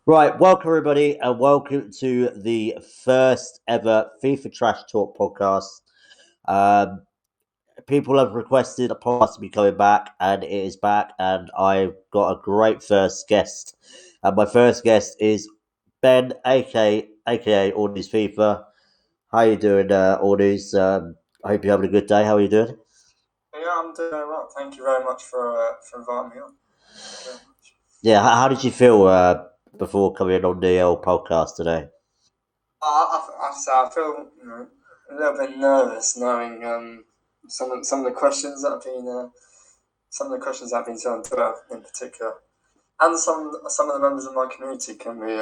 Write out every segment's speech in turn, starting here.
Right, welcome everybody, and welcome to the first ever FIFA Trash Talk podcast. Um, People have requested a podcast to be coming back, and it is back. And I've got a great first guest. And my first guest is Ben, aka AllNewsFifa. How you doing, Allnews? I hope you're having a good day. How are you doing? Yeah, I'm doing very well. Thank you very much for inviting me on. Thank you very much. Yeah, how did you feel before coming on the podcast today? I feel a little bit nervous knowing some of the questions that have been some of the questions that have been said on Twitter in particular, and some of the members of my community can be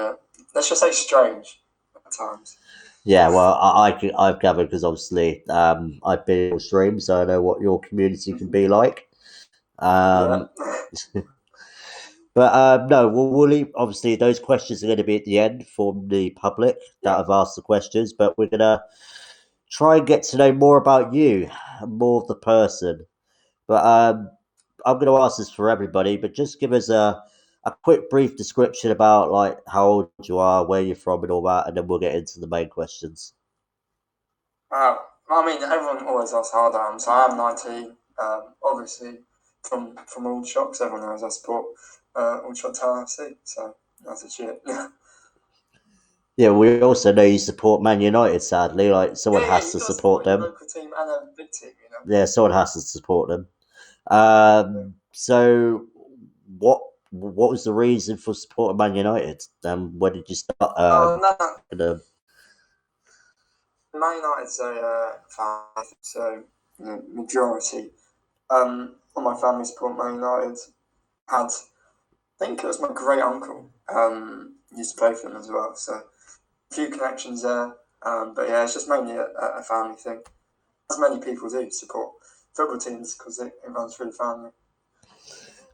let's just say strange at times. Yeah, well, I've gathered because obviously I've been on your stream, so I know what your community can be like. Yeah. Um, but no, we'll leave. Obviously, those questions are going to be at the end from the public that Yeah. have asked the questions, but we're going to try and get to know more about you, more of the person. But I'm going to ask this for everybody, but just give us a quick, brief description about like how old you are, where you're from, and all that, and then we'll get into the main questions. I mean, everyone always asks how old I am, so I am 19. Obviously, from all shocks, everyone knows I support all shot Town FC, so that's a cheer. Yeah, we also know you support Man United. Sadly, like someone Yeah, has you to got to support support your them. local team and a big team, you know. Yeah, someone has to support them. Yeah. So what was the reason for supporting Man United? When did you start? Oh, no, The, Man United's a fan, so the majority of my family support Man United. Had, I think it was my great uncle used to play for them as well, so a few connections there. But yeah, it's just mainly a family thing, as many people do support football teams because it runs through the family.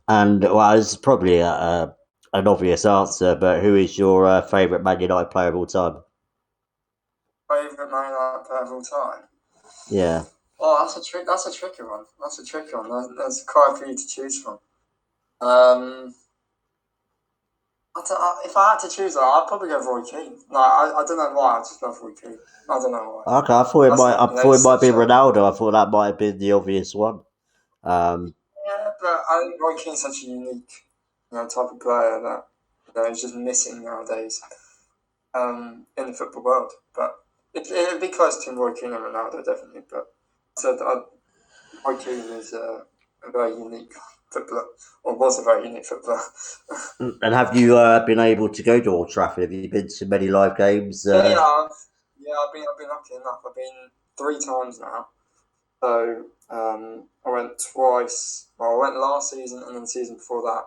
and well, it's probably an obvious answer, but who is your favourite Man United player of all time? Favorite Man United player of all time. Yeah, Oh, that's a trick. That's a tricky one. That's a tricky one. There's quite a few to choose from. Um, if I had to choose, I'd probably go Roy Keane. No, I don't know why. I just love Roy Keane. I don't know why. okay. I thought it That's might. I thought it he's might be such a Ronaldo. I thought that might have been the obvious one. Um, yeah, but I think Roy Keane's such a unique type of player that is just missing nowadays in the football world. But it'd be close to Roy Keane and Ronaldo definitely. But so Roy Keane is a very unique footballer, or was a very unique footballer. and have you been able to go to Old Trafford? Have you been to many live games? Yeah, yeah, I've been lucky enough. I've been three times now. So I went twice. Well, I went last season and then the season before that.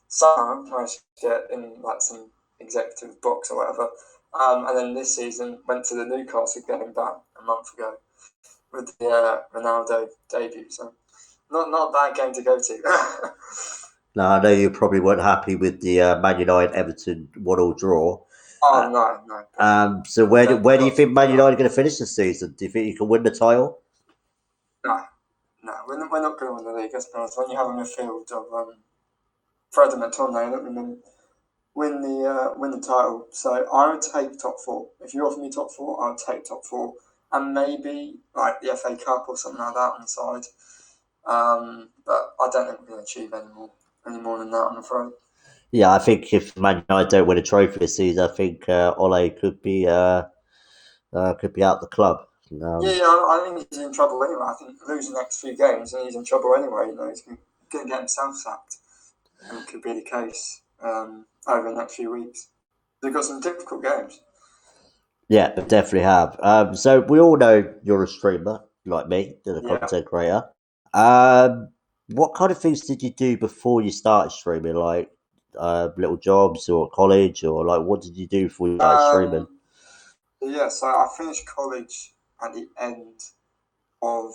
Summer, I managed to get in like some executive box or whatever. And then this season went to the Newcastle game back a month ago with the Ronaldo debut. So not a bad game to go to. Now I know you probably weren't happy with the Man United Everton 1-1 draw. Uh, Oh no, no, but so where do you got to think Man put that. United are going to finish this season? Do you think you can win the title? No, no, we're not going to win the league. Let's be honest. When you have a midfield of Fred and McTominay, you're not going to win the title. So I would take top four. If you offer me top four, I would take top four, and maybe like the FA Cup or something like that on the side. But I don't think we're going to achieve any more than that. I'm afraid. Yeah, I think if Man United don't win a trophy this season, I think Ole could be out the club. Yeah, Um, yeah, I think he's in trouble anyway. I think losing the next few games, and he's in trouble anyway. He's going to get himself sacked, and it could be the case over the next few weeks. They've got some difficult games. yeah, they definitely have. So we all know you're a streamer like me, you're a Yeah. content creator. Um, what kind of things did you do before you started streaming? Like little jobs or college, or like what did you do before you started streaming? Um, yeah, so I finished college at the end of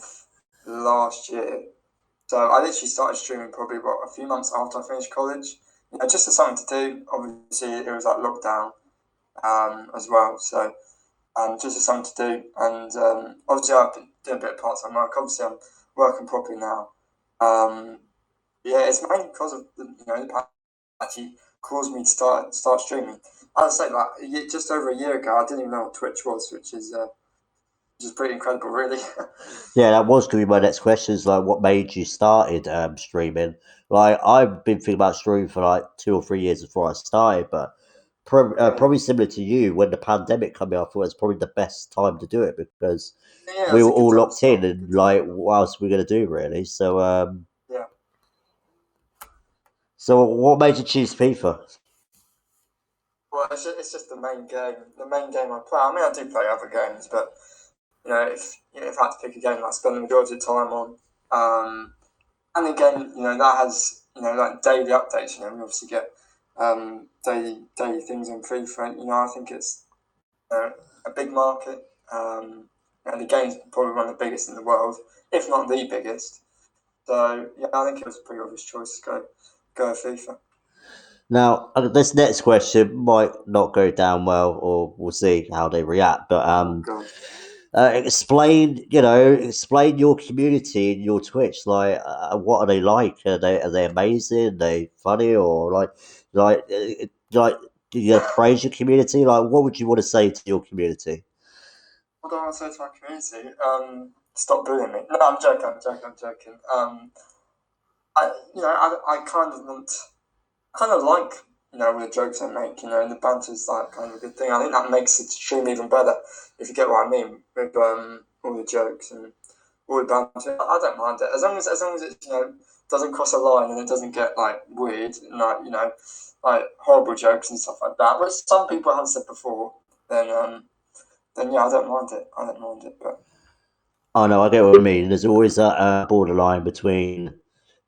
last year. So I literally started streaming probably about a few months after I finished college. Just as something to do. Obviously, it was like lockdown as well. So just as something to do. And obviously, I've been doing a bit of part time work. Obviously, I'm working properly now. Yeah, it's mainly because of the pandemic. Actually caused me to start streaming. I'd say like just over a year ago, I didn't even know what Twitch was, which is pretty incredible, really. Yeah, that was going to be my next question. Is like, what made you started streaming? Like, I've been thinking about streaming for like 2 or 3 years before I started, but Yeah, probably similar to you, when the pandemic came out, I thought it was probably the best time to do it because yeah, we it's were a good all time to locked in start. and like, what else are we going to do really? Yeah. So what made you choose FIFA? Well, it's just the main game. The main game I play. I mean, I do play other games, but if I had to pick a game that I spend the majority of the time on, and again, that has like daily updates. We obviously get daily things on FIFA. I think it's a big market, and the game's probably one of the biggest in the world, if not the biggest. So yeah, I think it was a pretty obvious choice to go with FIFA. Now, this next question might not go down well, or we'll see how they react. But Oh God. explain your community and your Twitch. Like, what are they like? Are they amazing? Are they funny, or like do you praise your community? Like, what would you want to say to your community? What do I want to say to my community? Stop bullying me. No, I'm joking. I'm joking. I kind of like all the jokes I make. And the banter's like kind of a good thing. I think that makes the stream even better. If you get what I mean with all the jokes and all the banter. I don't mind it as long as it doesn't cross a line and it doesn't get like weird and like horrible jokes and stuff like that. Which some people have said before. Then yeah, I don't mind it. I don't mind it, but. Oh no, I get what you mean. There's always that borderline between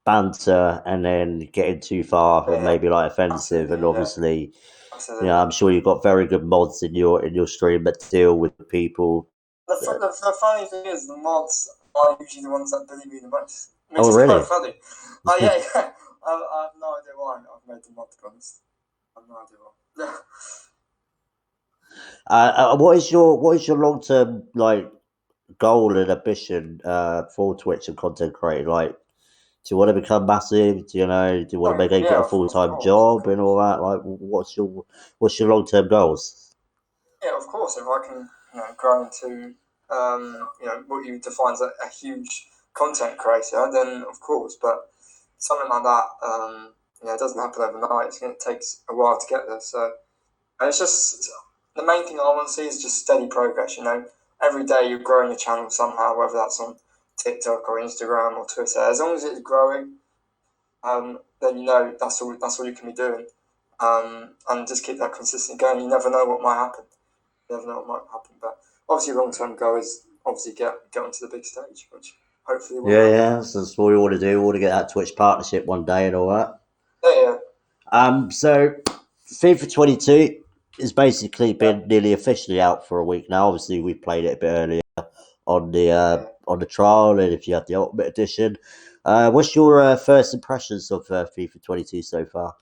banter and then getting too far and Yeah, maybe like offensive. And absolutely, yeah, obviously, absolutely. I'm sure you've got very good mods in your stream that deal with the people. The funny thing is, the mods are usually the ones that bully me the most, which Oh, is quite really? funny. Oh yeah, yeah. I have no idea why I've made the mod, to be honest. I have no idea why. What is your long term like goal and ambition for Twitch and content creating? Like, do you want to become massive? Do you want to Oh, make it yeah, a full of time course, of job and course. all that? Like, what's your long term goals? Yeah, of course. If I can, grow into, what you define as a huge content creator, then of course. But something like that, it doesn't happen overnight. It takes a while to get there. So. And it's just the main thing I want to see is just steady progress. Every day you're growing your channel somehow, whether that's on TikTok or Instagram or Twitter. As long as it's growing, then that's all you can be doing, and just keep that consistent going. You never know what might happen. You never know what might happen. But obviously, long term goal is obviously get onto the big stage, which hopefully will Yeah, happen. yeah. That's what we want to do. We want to get that Twitch partnership one day and all that. Yeah, yeah, So FIFA 22 has basically yeah, been nearly officially out for a week now. Obviously, we played it a bit earlier on the yeah. trial, and if you have the Ultimate Edition, what's your first impressions of FIFA 22 so far?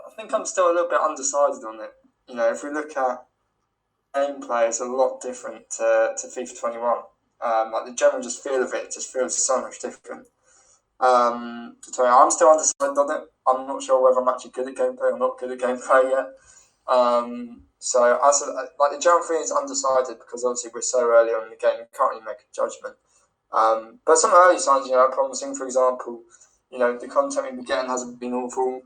I think I'm still a little bit undecided on it. If we look at gameplay is a lot different to FIFA 21. Like the general just feel of it just feels so much different. So I'm still undecided on it. I'm not sure whether I'm actually good at gameplay or not good at gameplay yet. So as like the general feeling is undecided because obviously we're so early on in the game, you can't really make a judgment. But some early signs, are promising. For example, the content we've been getting hasn't been awful.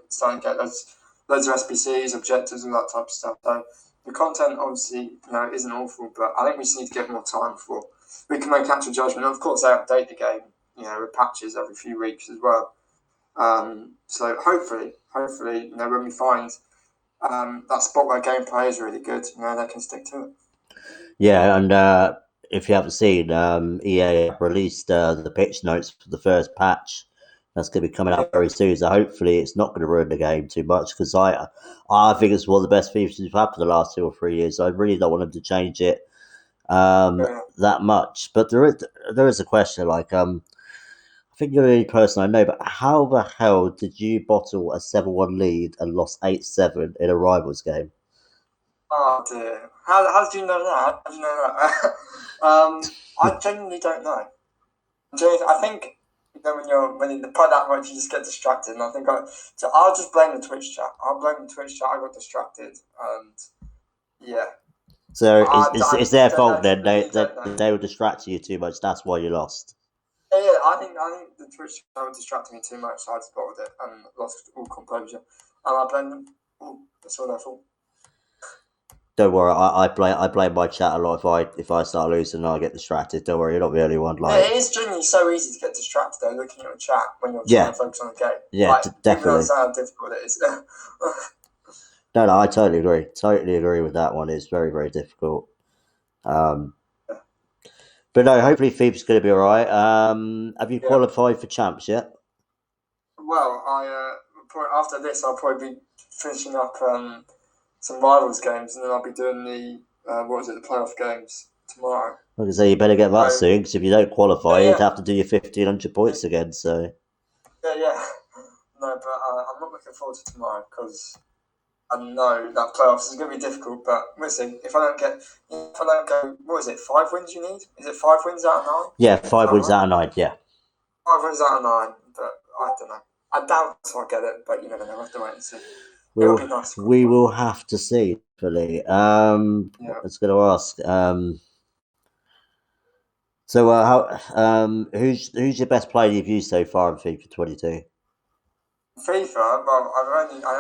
Starting to get loads of SBCs, objectives, and that type of stuff. So the content obviously, isn't awful, but I think we just need to get more time before we can make actual judgment. And of course, they update the game, with patches every few weeks as well. So hopefully, when we find that spot where gameplay is really good, they can stick to it. Yeah, and if you haven't seen, EA have released the pitch notes for the first patch. That's going to be coming out Yeah, very soon. So hopefully, it's not going to ruin the game too much because I think it's one of the best features we've had for the last 2 or 3 years. I really don't want them to change it yeah. that much. But there is a question like I think you're the only person I know, but how the hell did you bottle a 7-1 lead and lost 8-7 in a rivals game? Oh dear. How did you know that? How did you know that? I genuinely don't know. I think when you play that much, you just get distracted. And I think so I'll just blame the Twitch chat. I'll blame the Twitch chat. I got distracted, and yeah. So I it's their don't fault then. really don't know. They were distracting you too much. That's why you lost. Yeah, I think the Twitch channel distracted me too much, so I just bottled it and lost all composure. And I blame them. That's all their fault. Don't worry, I blame my chat a lot if I start losing and I get distracted. Don't worry, you're not the only one. Yeah, it is genuinely so easy to get distracted though, looking at a chat when you're trying to focus on the game. Yeah, definitely. People understand how difficult it is. No, I totally agree. Totally agree with that one. It's very, very difficult. But no, hopefully FIFA's going to be all right. Have you qualified for champs yet? Well, after this, I'll probably be finishing up some rivals games, and then I'll be doing the the playoff games tomorrow. Like I say, you better get that soon, because if you don't qualify, you'd have to do your 1,500 points again. So. Yeah. No, but I'm not looking forward to tomorrow because I know that playoffs is going to be difficult. But we'll see. If I don't go, what is it? 5 wins you need? Is it 5 wins out of 9? Yeah, 5 wins out of 9. Yeah. 5 wins out of 9, but I don't know. I doubt I'll get it, but you never know. I have to wait and see. It'll be nice. We will have to see, hopefully. I was going to ask. So, who's your best player you've used so far in FIFA 22? FIFA, well, I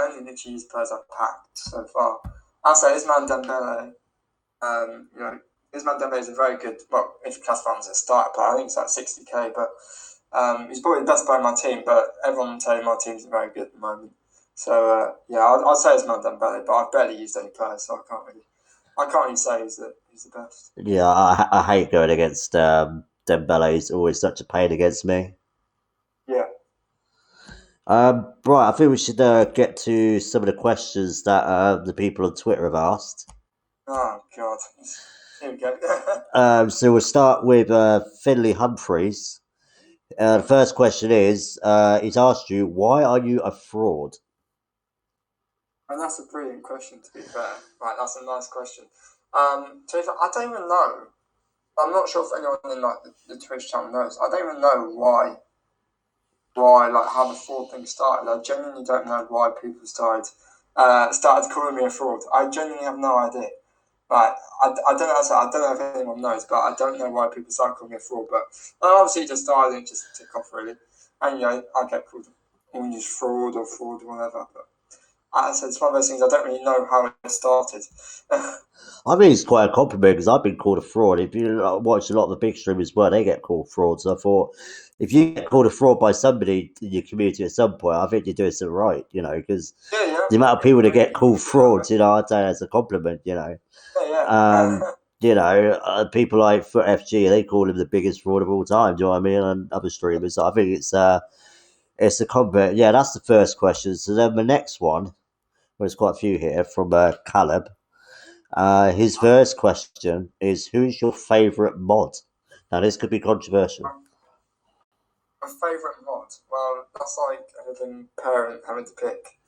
only literally used players I've packed so far. I'll say Ismail Dembele. Ismail Dembele is a very good. Well, if you classify him as a starter player, I think it's like 60k. But he's probably the best player in my team. But everyone will tell you my team's very good at the moment. So I'll say Ismail Dembele, but I've barely used any players, so I can't really say he's the best. Yeah, I hate going against Dembele. He's always such a pain against me. Yeah. Right, I think we should get to some of the questions that the people on Twitter have asked. Oh, God. Here we go. So we'll start with Finley Humphreys. The first question is, he's asked you, why are you a fraud? And that's a brilliant question, to be fair. Right, that's a nice question. To be fair, I don't even know. I'm not sure if anyone in the Twitch channel knows. I don't even know why how the fraud thing started. I genuinely don't know why people started calling me a fraud. I genuinely have no idea. Like I don't know if anyone knows, but I don't know why people started calling me a fraud. But I obviously just started and just tick off really, and I get called always fraud or whatever. But I said it's one of those things I don't really know how it started. I mean, it's quite a compliment because I've been called a fraud. If you watch a lot of the big streamers, they get called frauds. So I thought, if you get called a fraud by somebody in your community at some point, I think you're doing something right, because the amount of people that get called frauds, I'd say that's a compliment, people like Foot FG, they call him the biggest fraud of all time. Do you know what I mean? And other streamers, so I think it's a compliment. Yeah, that's the first question. So then the next one, well, there's quite a few here from Caleb. His first question is, who's your favourite mod? Now, this could be controversial. My favourite mod? Well, that's like a living parent having to pick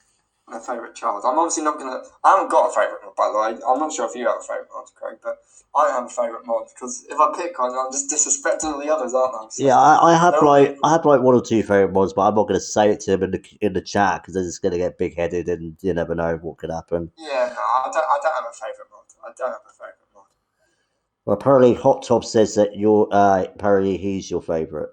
their favourite child. I'm obviously not going to... I haven't got a favourite mod, by the way. I'm not sure if you have a favourite mod, Craig, but I don't have a favourite mod, because if I pick one, I'm just disrespecting all the others, aren't I? So, yeah, I have like 1 or 2 favourite mods, but I'm not going to say it to them in the chat, because they're just going to get big-headed, and you never know what could happen. Yeah, no, I don't have a favourite mod. I don't have a favourite mod. Well, apparently Hot Top says that apparently he's your favourite.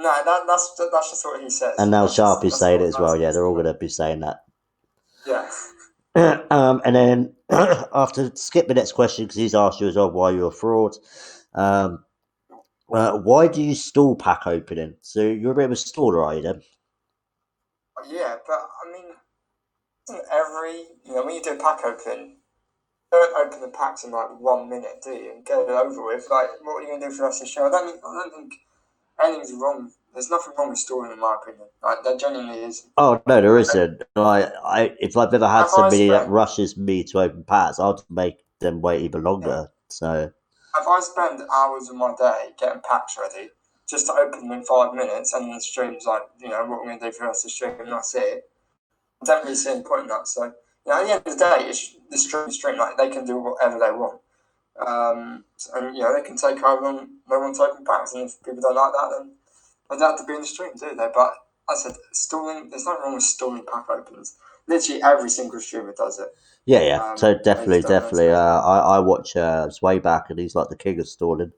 No, that's just what he says. And now Sharpie's saying it as well. Yeah, they're all going to be saying that. Yeah. And then after, skip the next question because he's asked you as well why you're a fraud. Why do you stall pack opening? So you're a bit of a staller, are you then? Yeah, but I mean, when you do pack opening, you don't open the packs in like 1 minute, do you? And get it over with. Like, what are you going to do for the rest of the show? I don't think anything's wrong. There's nothing wrong with stalling, in my opinion. Like, there genuinely is. Oh no, there isn't. If I've ever had somebody that rushes me to open packs, I'll make them wait even longer. Yeah. So if I spend hours of my day getting packs ready just to open them in 5 minutes, and the stream's like, what we're going to do for the rest of the stream, and that's it, I don't really see any point in that. So, at the end of the day, it's the stream. Like, they can do whatever they want. And they can take however long they want to open packs, and if people don't like that, then They don't have to be in the stream, do they? But I said, stalling. There's nothing wrong with stalling pack openers. Literally every single streamer does it. Yeah. So definitely. I watch it's way back, and he's like the king of stalling.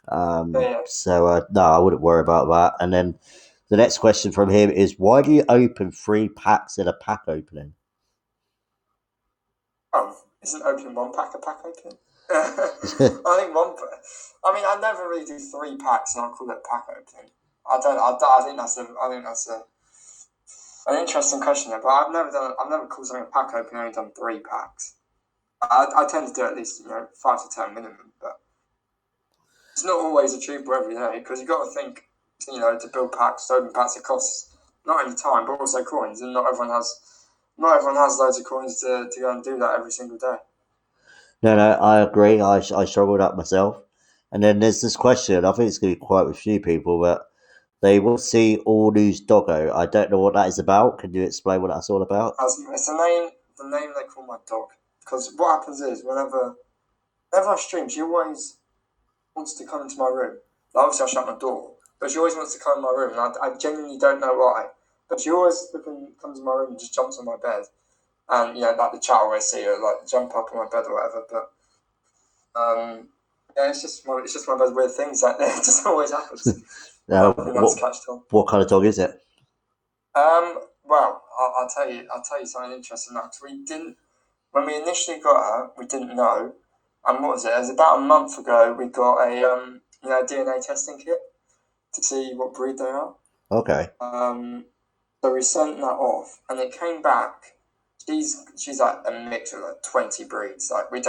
So no, I wouldn't worry about that. And then the next question from him is, why do you open 3 packs in a pack opening? Oh, isn't opening one pack a pack opening? I think one. I mean, I never really do 3 packs, and I call it pack opening. I think that's an interesting question there, but I've never called something a pack opening. I've only done 3 packs. I tend to do at least 5 to 10 minimum, but it's not always achievable every day because you've got to think, to build packs, to open packs, it costs not only time but also coins, and not everyone has loads of coins to go and do that every single day. No, I agree. I struggle with that myself. And then there's this question. I think it's going to be quite a few people, but they will see All News Doggo. I don't know what that is about. Can you explain what that's all about? It's the name they call my dog. Because what happens is whenever I stream, she always wants to come into my room. Obviously, I shut my door, but she always wants to come in my room, and I genuinely don't know why. But she always comes in my room and just jumps on my bed, and like the chat always see her like jump up on my bed or whatever. But it's just one of those weird things like that. It just always happens. What kind of dog is it? Well, I'll tell you something interesting. Now, when we initially got her, we didn't know. And what was it? It was about a month ago. We got a DNA testing kit to see what breed they are. Okay. So we sent that off, and it came back. She's like a mix of like 20 breeds. Like we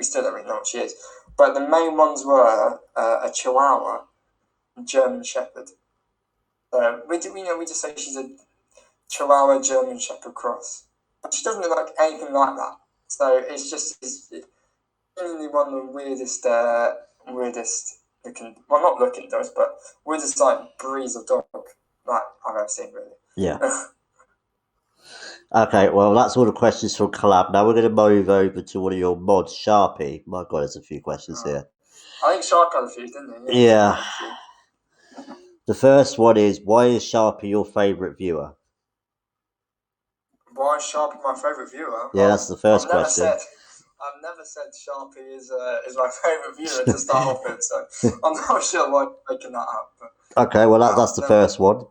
still don't really know what she is. But the main ones were a Chihuahua, and German Shepherd. We just say she's a Chihuahua German Shepherd cross, but she doesn't look like anything like that. So it's genuinely one of the weirdest looking, well, not looking dogs, but weirdest like breeds of dog like I've ever seen, really. Yeah. Okay, well, that's all the questions from Collab. Now we're going to move over to one of your mods, Sharpie. My God, there's a few questions here. I think Sharpie had a few, didn't he? Yeah. The first one is, why is Sharpie your favourite viewer? Why is Sharpie my favourite viewer? Yeah, that's the first question. I've never said Sharpie is my favourite viewer to start off with, so I'm not sure why I'm making that up. But, okay, well, that's the first one.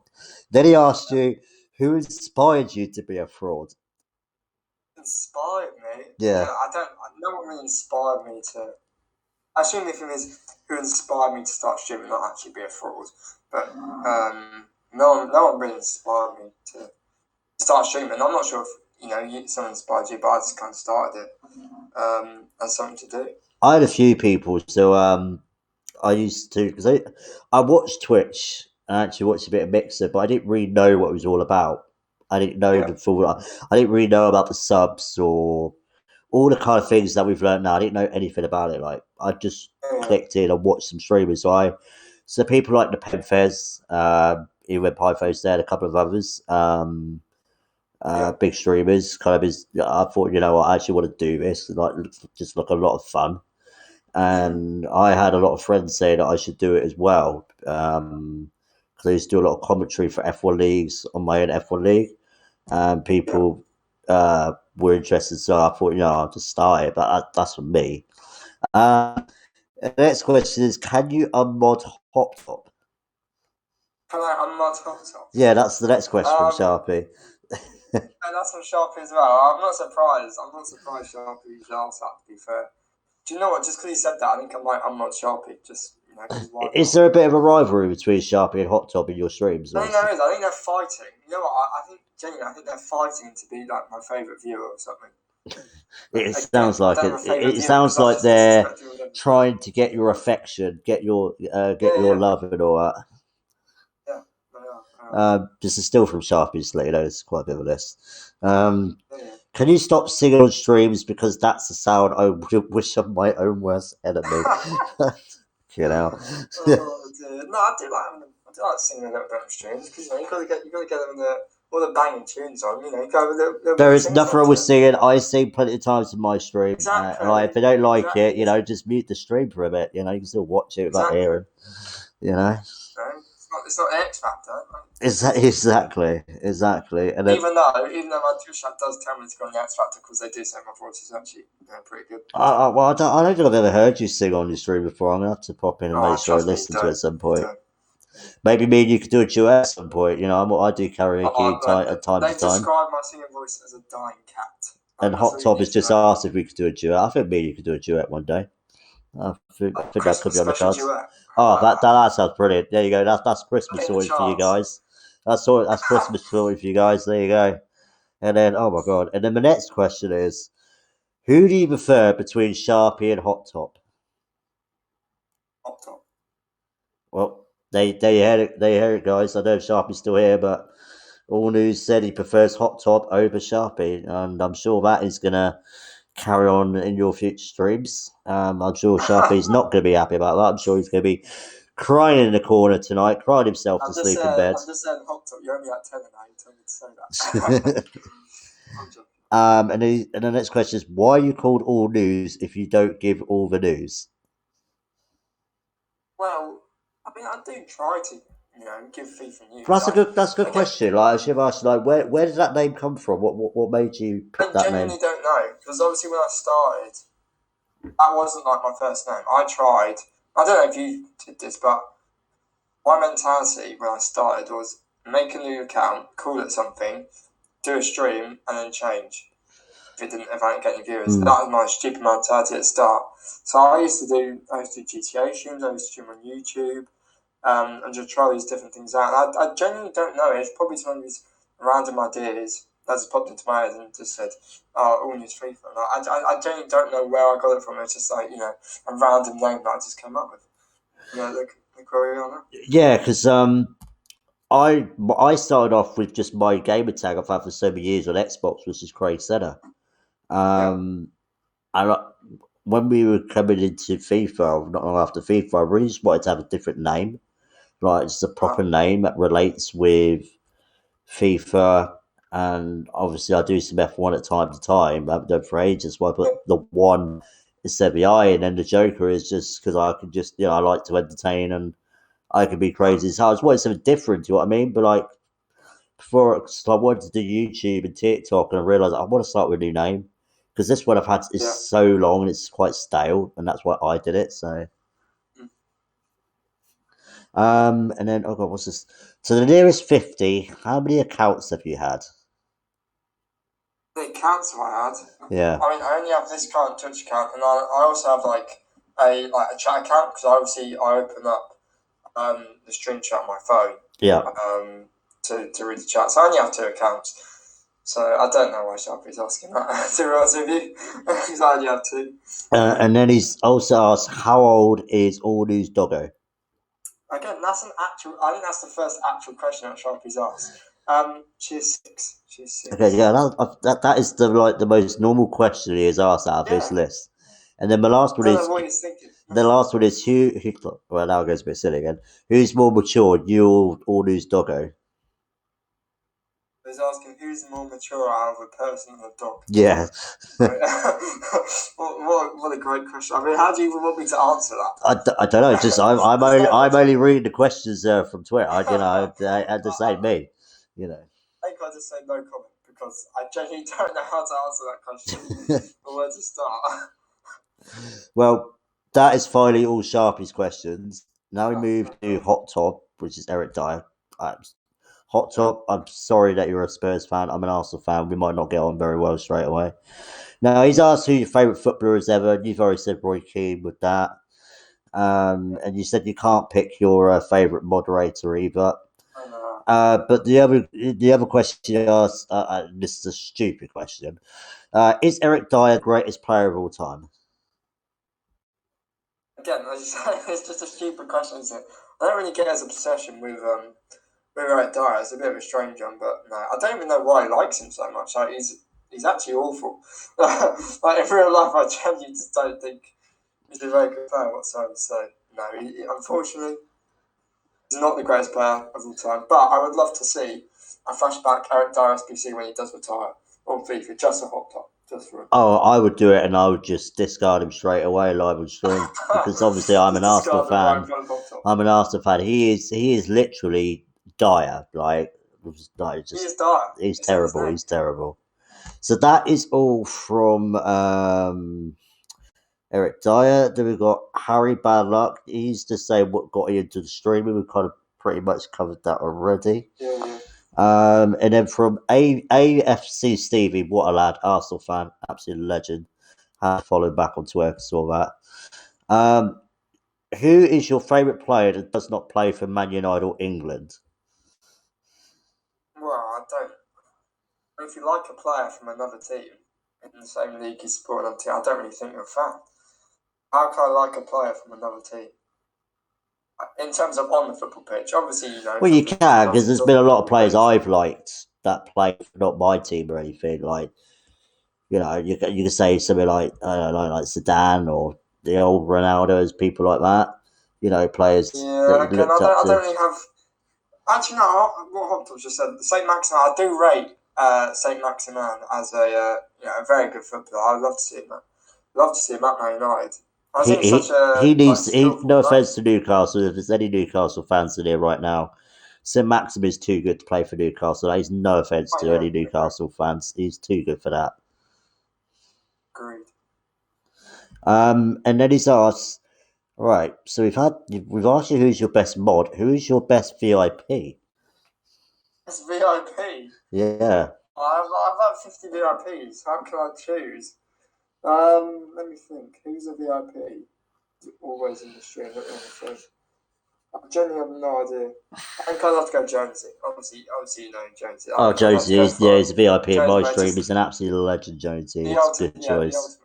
Then he asked you, who inspired you to be a fraud? Inspired me? Yeah. No one really inspired me to. I assume the thing is who inspired me to start streaming, not actually be a fraud. But no one really inspired me to start streaming. I'm not sure if someone inspired you, but I just kind of started it as something to do. I had a few people, so I used to, because I watched Twitch. I actually watched a bit of Mixer, but I didn't really know what it was all about. I didn't know the full. I didn't really know about the subs or all the kind of things that we've learned now. I didn't know anything about it. Like I just clicked in and watched some streamers. So people like the Penfez, even Pythos there, and a couple of others, big streamers. Kind of I thought, I actually want to do this. Like just like a lot of fun. And I had a lot of friends say that I should do it as well, because I used to do a lot of commentary for F1 leagues on my own F1 league, and people were interested. So I thought, I'll just start it, but that's for me. The next question is, can you unmod Hop Top? Can I unmod Hop Top? Yeah, that's the next question from Sharpie. And that's from Sharpie as well. I'm not surprised Sharpie asked that, to be fair. Do you know what? Just because he said that, I think I might unmod Sharpie. Is there a bit of a rivalry between Sharpie and Hot Top in your streams? I think there is. I think they're fighting. You know what? I think they're fighting to be like my favourite viewer or something. It sounds like it. It sounds like they're trying to get your affection, get your love and all that. This is still from Sharpie's, it's quite a bit of a list. Can you stop singing on streams, because that's the sound I wish I'm my own worst enemy? No, I do like singing a little bit on streams, because you got to get them all the banging tunes on. There is nothing wrong with singing. I sing plenty of times in my stream. Exactly. If they don't like it, just mute the stream for a bit. You can still watch it without hearing. It's not an X Factor. Exactly. And then, Even though my Twitch chat does tell me to go on the X Factor because they do say my voice is actually pretty good. well, I don't think I've ever heard you sing on your stream before. I'm gonna have to pop in and make sure I Trust me, listen to it at some point. don't. Maybe me and you could do a duet at some point. You know, I do karaoke at time They to time. describe my singing voice as a dying cat. And Hot Top has just asked if we could do a duet. I think me and you could do a duet one day. I think that could be on the cards. Duet. Oh, that sounds brilliant. There you go. That's Christmas sorted for you guys. That's Christmas sorted for you guys. There you go. And then, oh my god. And then the next question is, who do you prefer between Sharpie and Hot Top? Hot Top. Well, they heard it, guys. I know Sharpie's still here, but All News said he prefers Hot Top over Sharpie, and I'm sure that is gonna carry on in your future streams. I'm sure Sharpie's not going to be happy about that. I'm sure he's going to be crying in the corner tonight, crying himself to sleep in bed. I'm just saying, Hot Top, you're only at 10 now. You told me to say that. And the next question is, why are you called All News if you don't give all the news? Well, I mean, I do try to, give FIFA news. That's a good question. Like, I should have asked, like, where does that name come from? What made you pick that name? I genuinely don't know, because obviously when I started, that wasn't like my first name. I tried. I don't know if you did this, but my mentality when I started was make a new account, call it something, do a stream, and then change. If I didn't get any viewers, that was my stupid mentality at the start. So I used to do GTA streams. I used to stream on YouTube, and just try these different things out. I genuinely don't know. It's probably some of these random ideas that just popped into my head and just said, AllNewsFifa. I genuinely don't know where I got it from. It's just like, a random name that I just came up with. The query on that? Yeah, because I started off with just my gamer tag I've had for so many years on Xbox, which is Craig Senna. And when we were coming into FIFA, not long after FIFA, I really just wanted to have a different name. Like, it's a proper name that relates with FIFA. And obviously, I do some F1 at time to time. I haven't done for ages, so I put the one instead of the I, and then the Joker is just because I can just, I like to entertain and I can be crazy. So I was wanting something different, you know what I mean? But like, before I wanted to do YouTube and TikTok, and I realised I want to start with a new name because this one I've had is so long and it's quite stale, and that's why I did it. So, and then oh god, what's this? So the nearest 50. How many accounts have you had? The accounts have I had? Yeah. I mean, I only have this current Twitch account, and I also have like a chat account because obviously I open up the stream chat on my phone. Yeah. To read the chat. So I only have 2 accounts. So I don't know why Sharpie's asking that, to be honest with you. Because I only have 2. And then he's also asked, how old is All News Doggo? Again, that's an actual. I think that's the first actual question that Sharpie's asked. She's 6. She's 6. Okay, yeah, that is the most normal question he has asked out of this list. And then the last one is. What he's thinking. The last one is who. Well, now it goes a bit silly again. Who's more mature, you or All News Doggo? He's asking who's more mature out of a person and a dog. Yeah. what a great question. I mean, how do you even want me to answer that? I don't know. Just I'm only reading the questions from Twitter. I just say me. I think I just say no comment because I genuinely don't know how to answer that question or where to start. Well, that is finally all Sharpie's questions. Now we move to Hot Top, which is Eric Dier. Hot Top, I'm sorry that you're a Spurs fan. I'm an Arsenal fan. We might not get on very well straight away. Now, he's asked who your favourite footballer is ever. You've already said Roy Keane with that. And you said you can't pick your favourite moderator either. But the other question you asked, this is a stupid question. Is Eric Dier the greatest player of all time? Again, it's just a stupid question, isn't it? I don't really get his obsession with Eric Dier. It's a bit of a strange one, but no, I don't even know why he likes him so much. Like, he's actually awful. Like, in real life, I genuinely just don't think he's a very good player whatsoever. So no, he unfortunately, he's not the greatest player of all time. But I would love to see a flashback Eric Dier SBC when he does retire on FIFA, just a Hot Top. just for. Oh, I would do it, and I would just discard him straight away live on stream because obviously I'm an Just Arsenal discard the right fan. front of top. I'm an Arsenal fan. He is literally Dier. He is Just Dier. he's It's in his terrible. name. He's terrible. So that is all from Eric Dyer. Then we've got Harry Bad Luck. He's just saying what got you into the streaming. We've kind of pretty much covered that already. Yeah. And then from AFC Stevie, what a lad, Arsenal fan, absolute legend. Had to follow back on Twitter, saw that. Who is your favourite player that does not play for Man United or England? Well, I don't. If you like a player from another team in the same league you support another team, I don't really think you're a fan. How can I like a player from another team? In terms of on the football pitch, obviously, Well, you can, because there's been a lot of players I've liked that play for not my team or anything. Like, you can say something like, I don't know, like Zidane or the old Ronaldo's, people like that. Players that you again, looked up I to. don't really have. Actually, no. What Hoptop just said, Saint Maximin. I do rate Saint Maximin as a very good footballer. I'd love to see him. Love to see him at Man United. I think such a He needs. skillful No player. offense to Newcastle, if there's any Newcastle fans in here right now, St. Maxim is too good to play for Newcastle. That is no offense to any Newcastle fans. He's too good for that. Agreed. And then he's asked, right. So we've asked you who's your best mod. Who is your best VIP? It's VIP. Yeah. I've had 50 VIPs. How can I choose? Let me think. Who's a VIP? Always in the stream. I genuinely have no idea. I think I'd have to go Jonesy. Obviously, you know Jonesy. Oh, Jonesy is he's a VIP in my stream. He's an absolute legend, Jonesy. It's a good choice.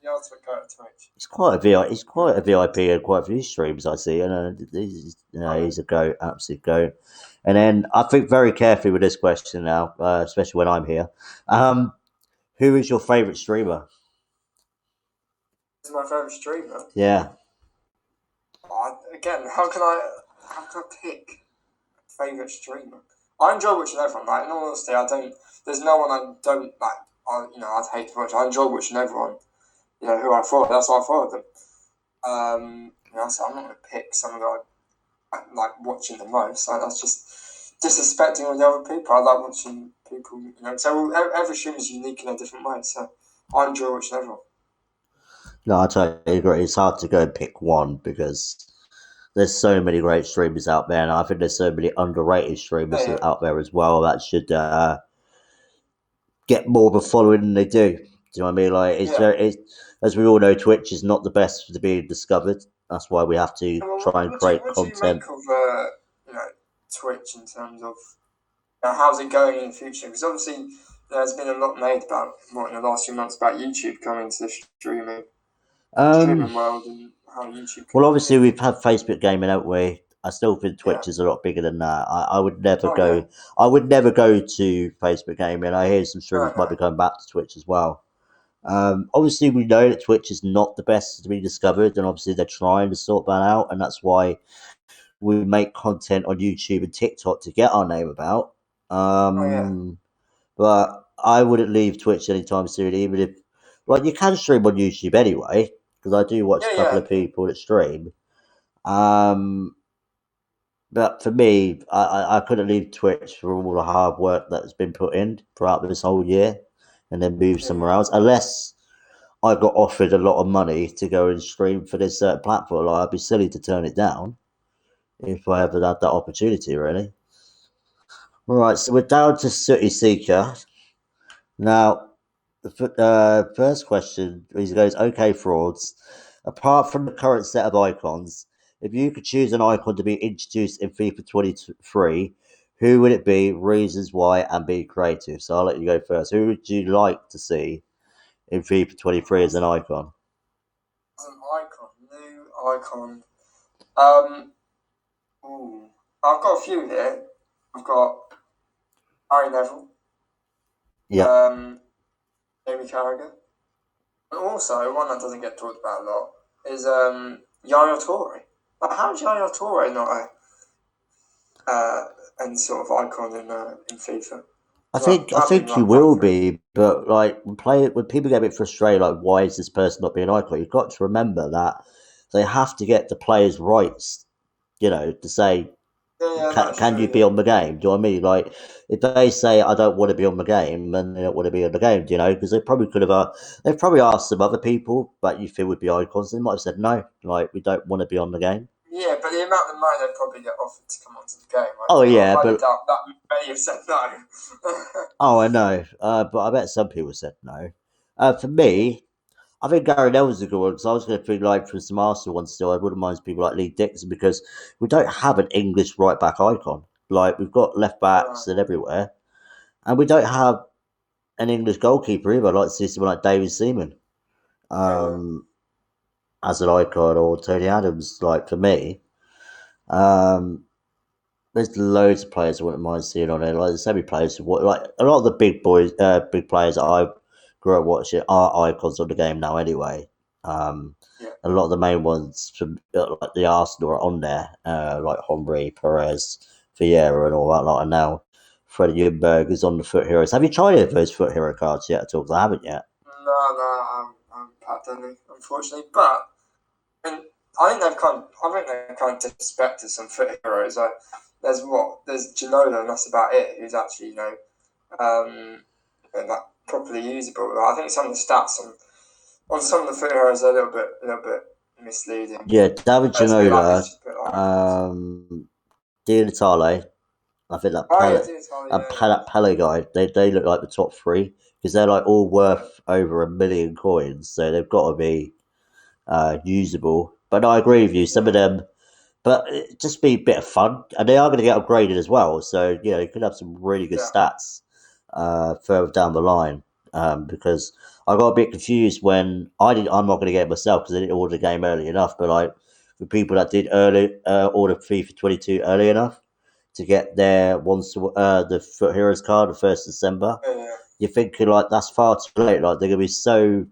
The ultimate go to Twitch. He's quite a VIP. He's quite a VIP in quite a few streams I see, and he's a goat, absolute goat. And then I think very carefully with this question now, especially when I'm here. Who is your favourite streamer? Who's my favourite streamer? Yeah. Again, how can I pick a favourite streamer? I enjoy watching everyone. Like, in all honesty, I don't. There's no one I don't like. I'd hate to watch. I enjoy watching everyone. Who I follow. That's why I follow them. So I'm not going to pick someone that I like watching the most. That's just disrespecting all the other people. I like watching people. So every stream is unique in a different way. So I enjoy watching everyone. No, I totally agree. It's hard to go and pick one because there's so many great streamers out there, and I think there's so many underrated streamers out there as well that should get more of a following than they do. Do you know what I mean? Like, it's as we all know, Twitch is not the best to be discovered. That's why we have to try and create content. What do you make of Twitch in terms of how's it going in the future? Because obviously there's been a lot made about in the last few months about YouTube coming to the streaming world and how YouTube. Well, obviously we've had Facebook gaming, haven't we? I still think Twitch is a lot bigger than that. I would never go. Yeah. I would never go to Facebook gaming. I hear some streamers might be going back to Twitch as well. Obviously, we know that Twitch is not the best to be discovered, and obviously they're trying to sort that out, and that's why we make content on YouTube and TikTok to get our name about. But I wouldn't leave Twitch anytime soon, even if you can stream on YouTube anyway, because I do watch a couple of people that stream. But for me, I couldn't leave Twitch for all the hard work that's been put in throughout this whole year, and then move somewhere else, unless I got offered a lot of money to go and stream for this platform. I'd be silly to turn it down if I ever had that opportunity, really. All right, so we're down to City Seeker. Now, the first question, he goes, okay, frauds. Apart from the current set of icons, if you could choose an icon to be introduced in FIFA 23, who would it be, reasons why, and be creative? So I'll let you go first. Who would you like to see in FIFA 23 as an icon? As an icon, new icon. I've got a few here. I've got Harry Neville. Yeah. Jamie Carragher. And also, one that doesn't get talked about a lot is Yaya Toure. How is Yaya Toure not any sort of icon in FIFA? I Well, think I that'd be think you my will dream. be, but like when people get a bit frustrated, like why is this person not being an icon? You've got to remember that they have to get the players' rights. To say Yeah, that's can you true. be Yeah. on the game? Do you know what I mean? Like if they say I don't want to be on the game, then they don't want to be on the game. Do you know? Because they probably could have. They've probably asked some other people that you feel would be icons. They might have said no, like we don't want to be on the game. Yeah, but the amount of money they'd probably get offered to come onto the game, Oh I yeah, highly but doubt that many have said no. oh I know, but I bet some people said no. For Yeah. me, I think Gary Neville's a good one because I was going to think like for some Arsenal ones still. I wouldn't mind people like Lee Dixon because we don't have an English right back icon. Like we've got left backs No. and everywhere, and we don't have an English goalkeeper either. I'd like to see someone like David Seaman Yeah. um, as an icon or Tony Adams. Like for me, um, there's loads of players I wouldn't mind seeing on there. Like there's so many players. Like a lot of the big boys, big players that I grew up watching are icons of the game now. Anyway, Yeah. a lot of the main ones from like the Arsenal are on there, like Henry, Perez, Vieira, and all that lot. And now Freddie Ljungberg is on the Foot Heroes. Have you tried any of those Foot Hero cards yet at all? 'Cause I haven't yet. I'm packed any, unfortunately. But and I think they've kind of disrespected some foot heroes. Like there's Ginola, and that's about it. Who's actually like properly usable. Like, I think some of the stats on some of the foot heroes are a little bit misleading. Yeah, David Personally, like Ginola, it's just a bit like icons. Dier Natale, I think that Oh yeah, Pele, Digital, and yeah, Pele guy, they look like the top three because they're like all yeah, worth over 1 million coins, so they've got to be usable. But no, I agree with you. Some of yeah, them, but it just be a bit of fun, and they are going to get upgraded as well. So you could have some really good yeah, stats further down the line. Because I got a bit confused when I did. I'm not going to get it myself because I didn't order the game early enough. But like the people that did early order FIFA 22 early enough to get their the Foot Heroes card the 1st December. yeah, yeah. You're thinking like that's far too late. Like they're gonna be so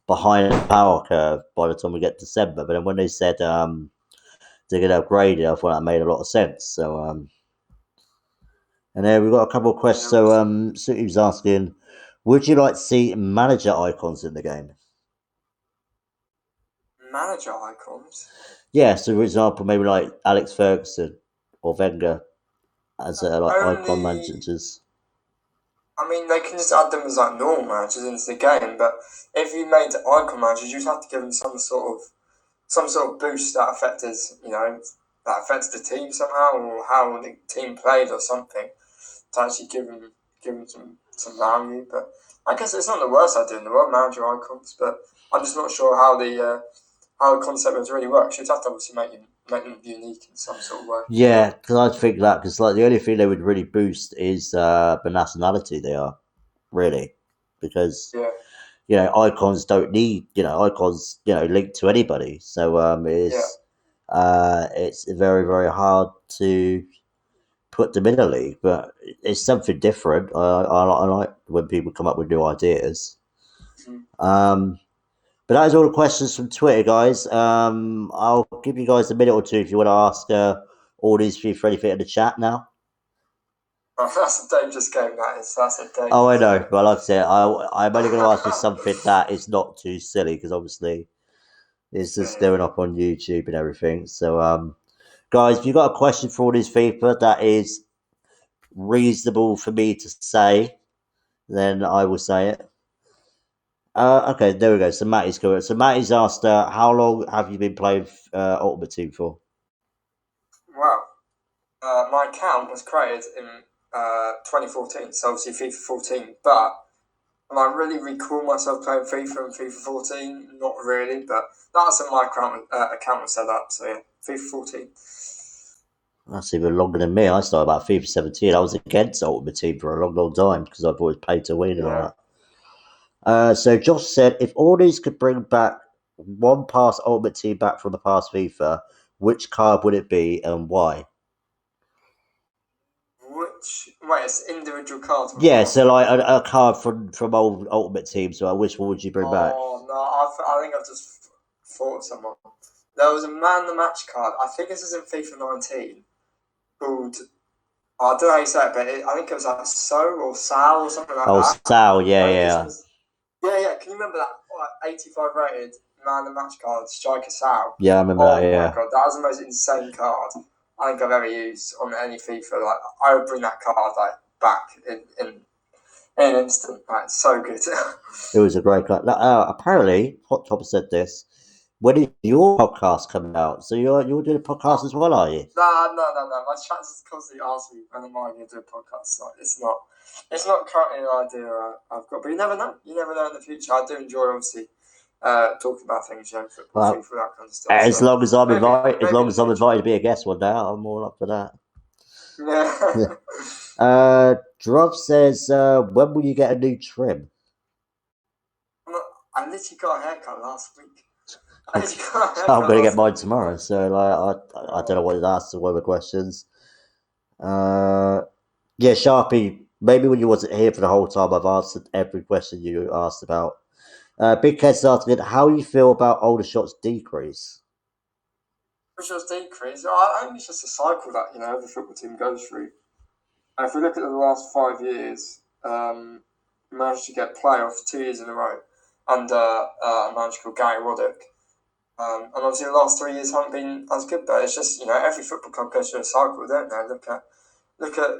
behind the power curve by the time we get December. But then when they said they're gonna upgrade it, I thought that made a lot of sense. So and then we've got a couple of questions. Yeah, So was Suki was asking, would you like to see manager icons in the game? manager icons. Yeah, so for example, maybe like Alex Ferguson or Wenger as like icon Only, managers. I mean, they can just add them as like normal managers into the game, but if you made icon managers, you'd have to give them some sort of boost that affected, that affected the team somehow, or how the team played, or something to actually give them some value. But I guess it's not the worst idea in the world, manager icons. But I'm just not sure how the concept would really work. You'd have to obviously make them unique in some sort of way. Yeah, because I think that because like the only thing they would really boost is the nationality they are really because Yeah, icons don't need icons linked to anybody. So yeah, it's very very hard to put them in a league, but it's something different. I like when people come up with new ideas. mm. Um, but that is all the questions from Twitter, guys. I'll give you guys a minute or two if you want to ask all these for anything in the chat now. Oh, that's a dangerous game. That is. That's a Oh, I dangerous know, game. but like I said, I'm only going to ask you something that is not too silly because obviously it's just Yeah. going up on YouTube and everything. So, guys, if you've got a question for all these FIFA that is reasonable for me to say, then I will say it. Okay, there we go. So Matty's going. So Matty's asked, how long have you been playing Ultimate Team for? Wow. My account was created in 2014, so obviously FIFA 14. But am I really recall myself playing FIFA and FIFA 14? Not really, but that's when my account was set up. So yeah, FIFA 14. That's even longer than me. I started about FIFA 17. I was against Ultimate Team for a long, long time because I've always played to win and all Yeah. that. So Josh said, if all these could bring back one past Ultimate Team back from the past FIFA, which card would it be and why? It's individual cards from the Yeah, past so like FIFA. a card from old Ultimate Team. So which one would you bring back? Oh no, I think I've just thought of someone. There was a man the match card. I think this is in FIFA 19 called I don't know how you say it, but I think it was like So or Sal or something like Oh, that. Sal, yeah, I think yeah. yeah. Can you remember that 85 rated man of the match card, Striker Sal? Yeah, I remember Oh that, my yeah. god, that was the most insane card I think I've ever used on any FIFA. Like, I would bring that card like back in an instant. Like, it's so good. It was a great cut. Apparently, Hot Top said this. When is your podcast coming out? So you're doing a podcast as well, are you? No. My chat just constantly asks me when am I going to do a podcast. So it's not currently an idea I've got, but you never know. You never know in the future. I do enjoy obviously talking about things, football, FIFA, that kind of stuff. As So long as I'm maybe invited, as maybe long in the as I'm future. invited to be a guest one day, I'm all up for that. Yeah. Drov says, when will you get a new trim? I literally got a haircut last week. I literally got a So I'm haircut going to get last mine week. tomorrow. So like, I don't know what it asks. One of the questions. Yeah, Sharpie. Maybe when you wasn't here for the whole time, I've answered every question you asked about. Big Ked's asking, how you feel about older shots decrease? Which was decreased. I think it's just a cycle that the football team goes through. And if we look at the last 5 years, we managed to get playoffs 2 years in a row under a manager called Gary Roddick. And obviously the last 3 years haven't been as good, but it's just every football club goes through a cycle, don't they? Look at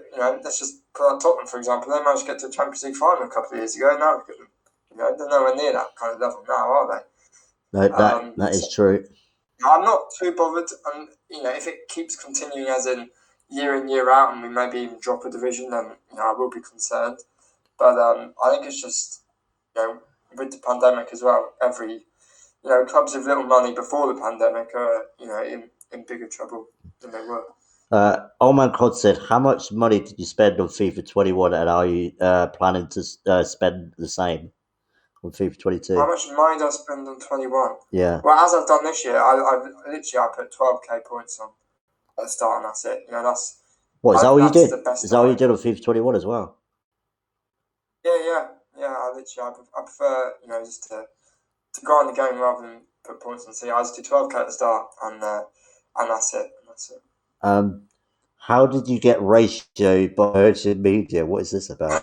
let's just put out Tottenham for example. They managed to get to the Champions League final a couple of years ago. Now look at them. They're nowhere near that kind of level now, are they? No, that is true. I'm not too bothered, and if it keeps continuing as in year out, and we maybe even drop a division, then I will be concerned. But I think it's just with the pandemic as well. Every clubs with little money before the pandemic are in bigger trouble than they were. Old Man Cod said, how much money did you spend on FIFA 21 and are you planning to spend the same on FIFA 22? How much money did I spend on 21? Yeah. Well, as I've done this year, I put 12k points on at the start, and that's it. That's What, is that what you did? the best Is that what you did on FIFA 21 as well? Yeah. I prefer just to grind the game rather than put points on. So I just do 12k at the start, and that's it. How did you get ratio by Virgin Media? What is this about?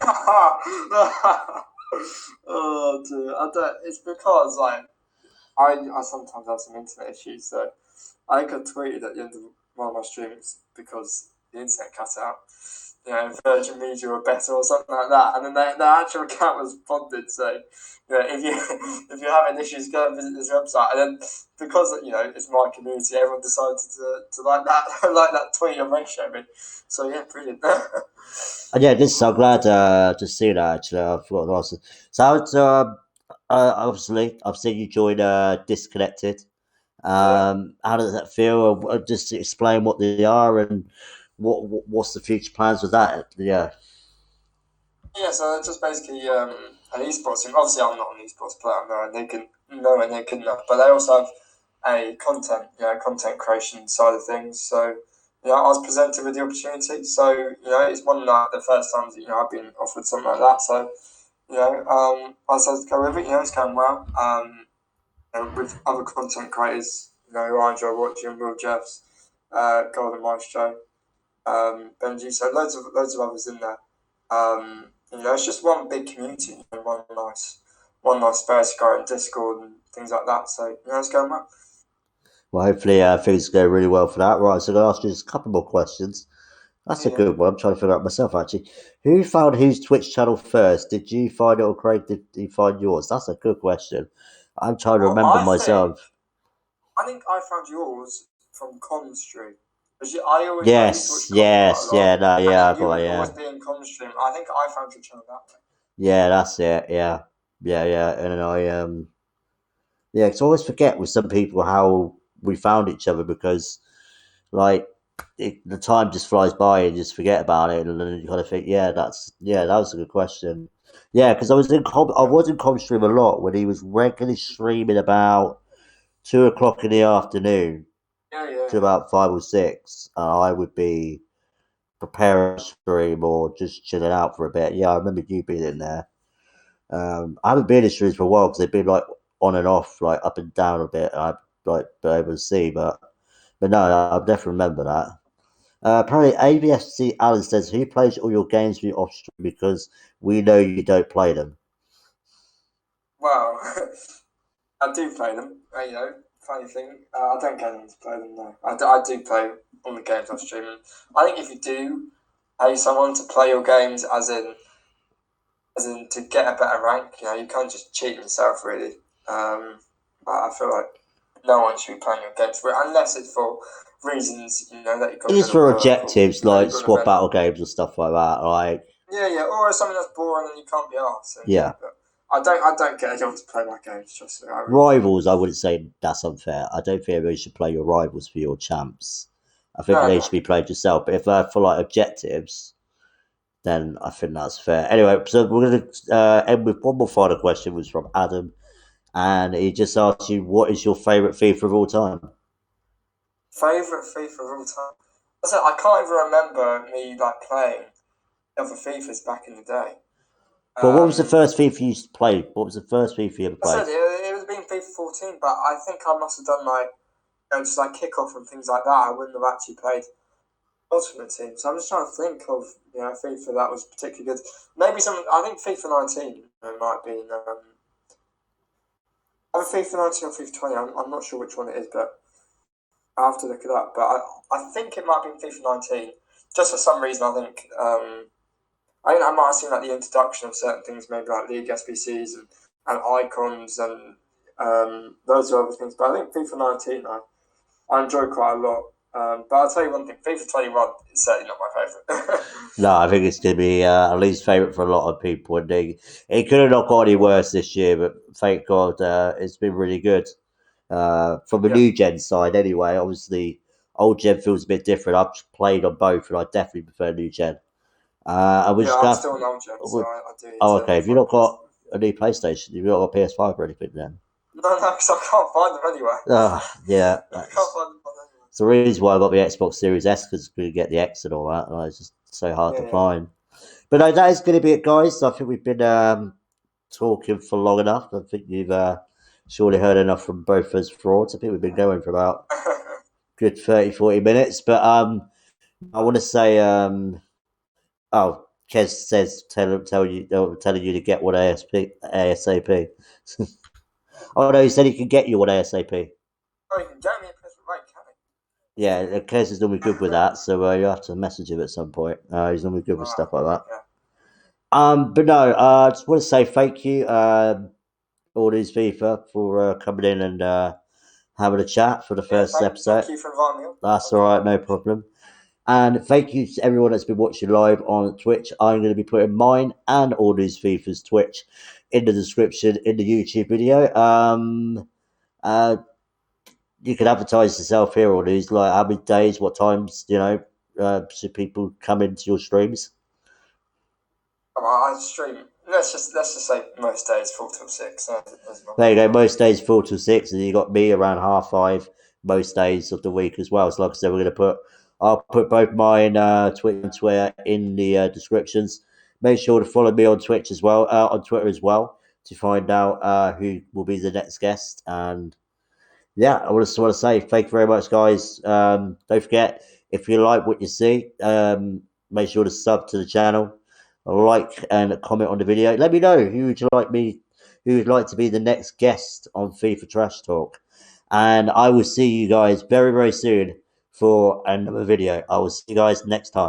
Oh dear, I don't. It's because I sometimes have some internet issues, so I think I tweeted at the end of one of my streams because the internet cut out. Virgin Media were better or something like that, and then the actual account was bonded. So, if you're having issues, go and visit this website. And then because it's my community, everyone decided to like that like that tweet of ratio me. So yeah, brilliant. And yeah, I'm glad to see that actually. I forgot to ask. So obviously, I've seen you join Disconnected. How does that feel? Just explain what they are and what's the future plans with that? Yeah. Yeah, so it's just basically an esports team. Obviously, I'm not an esports player. No, and they can enough. But they also have a content creation side of things. So, I was presented with the opportunity. So, it's one of the first times that I've been offered something like that. So, I decided to go with it. It's going well. With other content creators, who I enjoy watching, Will Jeffs, Golden Maestro, Benji. So loads of others in there. It's just one big community, one nice space to go in Discord and things like that. So it's going well. Well, hopefully things go really well for that. Right, so I'm going to ask you just a couple more questions. That's a good one. I'm trying to figure out myself actually. Who found whose Twitch channel first? Did you find it or Craig did you find yours? That's a good question. I'm trying to remember myself. I think I found yours from Comstream. I used to watch Yes, quite a lot. yeah, no, yeah, You would yeah. always be in Comstream. I think I found your channel that way. Yeah, that's it. Yeah, and then yeah, because I always forget with some people how we found each other because like the time just flies by and you just forget about it, and then you kind of think, that was a good question. Yeah, because I was in Comstream a lot when he was regularly streaming about 2 o'clock in the afternoon to about 5 or 6, and I would be preparing a stream or just chilling out for a bit. Yeah, I remember you being in there. I haven't been in streams for a while because they've been like on and off, like up and down a bit. I've like been able to see, but no, I definitely remember that. Apparently, ABSC Alan says, who plays all your games for you off stream because we know you don't play them? Well, I do play them. Funny thing, I don't get them to play them. No, I do play all the games off stream. I think if you do pay someone to play your games, as in to get a better rank, you can't just cheat yourself really. I feel like no one should be playing your games for it unless it's for reasons that you've got. It is for objectives like squad event. battle games and stuff like that. Like or something that's boring and you can't be asked. Yeah. But I don't get anyone to play my games. Just rivals, I wouldn't say that's unfair. I don't think everybody should play your rivals for your champs. I think they should be played yourself. But if they're for like objectives, then I think that's fair. Anyway, so we're going to end with one more final question, which was from Adam. And he just asked you, what is your favourite FIFA of all time? Favourite FIFA of all time? I can't even remember me playing other FIFAs back in the day. Well, what was the first FIFA you played? What was the first FIFA you ever played? It was been FIFA 14, but I think I must have done just kickoff and things like that. I wouldn't have actually played Ultimate Team. So I'm just trying to think of FIFA that was particularly good. Maybe I think FIFA 19 might have been. Either FIFA 19 or FIFA 20. I'm not sure which one it is, but I have to look it up. But I think it might have been FIFA 19. Just for some reason, I think. I might have seen the introduction of certain things, maybe like League SBCs and icons and those are other things. But I think FIFA 19 I enjoy quite a lot. But I'll tell you one thing, FIFA 21 is certainly not my favourite. No, I think it's going to be at least favourite for a lot of people. And it could have not got any worse this year, but thank God it's been really good. From the new gen side anyway, obviously old gen feels a bit different. I've played on both and I definitely prefer new gen. I'm still an old gen, so I do. Okay. Have you not got a new PlayStation? You've not got a PS5 or anything then? No, because I can't find them anywhere. Yeah. I can't find them anywhere. It's the reason why I got the Xbox Series S, because we get the X and all that. And it's just so hard to find. But no, that is going to be it, guys. I think we've been talking for long enough. I think you've surely heard enough from both us frauds. I think we've been going for about good 30, 40 minutes. But I want to say, Kez says telling you to get one ASAP. Oh no, he said he can get you one ASAP. Oh, you can get me a present, right? Can he? Yeah, Kez is normally good with that, so you have to message him at some point. He's normally good with stuff like that. Yeah. But no, I just want to say thank you, AllNewsFifa, for coming in and having a chat for the first episode. Thank you for inviting me. That's all right, no problem. And thank you to everyone that's been watching live on Twitch. I'm going to be putting mine and AllNewsFifa's Twitch in the description in the YouTube video. You can advertise yourself here, or news, like how many days, what times, should people come into your streams? I stream. Let's just say most days 4 till 6. There you go. Most days 4 till 6, and you got me around 5:30 most days of the week as well. So like I said, I'll put both mine Twitch and Twitter in the descriptions. Make sure to follow me on Twitch as well, on Twitter as well, to find out who will be the next guest. And yeah, I just want to say thank you very much, guys. Don't forget, if you like what you see, make sure to sub to the channel, like and comment on the video. Let me know who would like to be the next guest on FIFA Trash Talk. And I will see you guys very, very soon for another video. I will see you guys next time.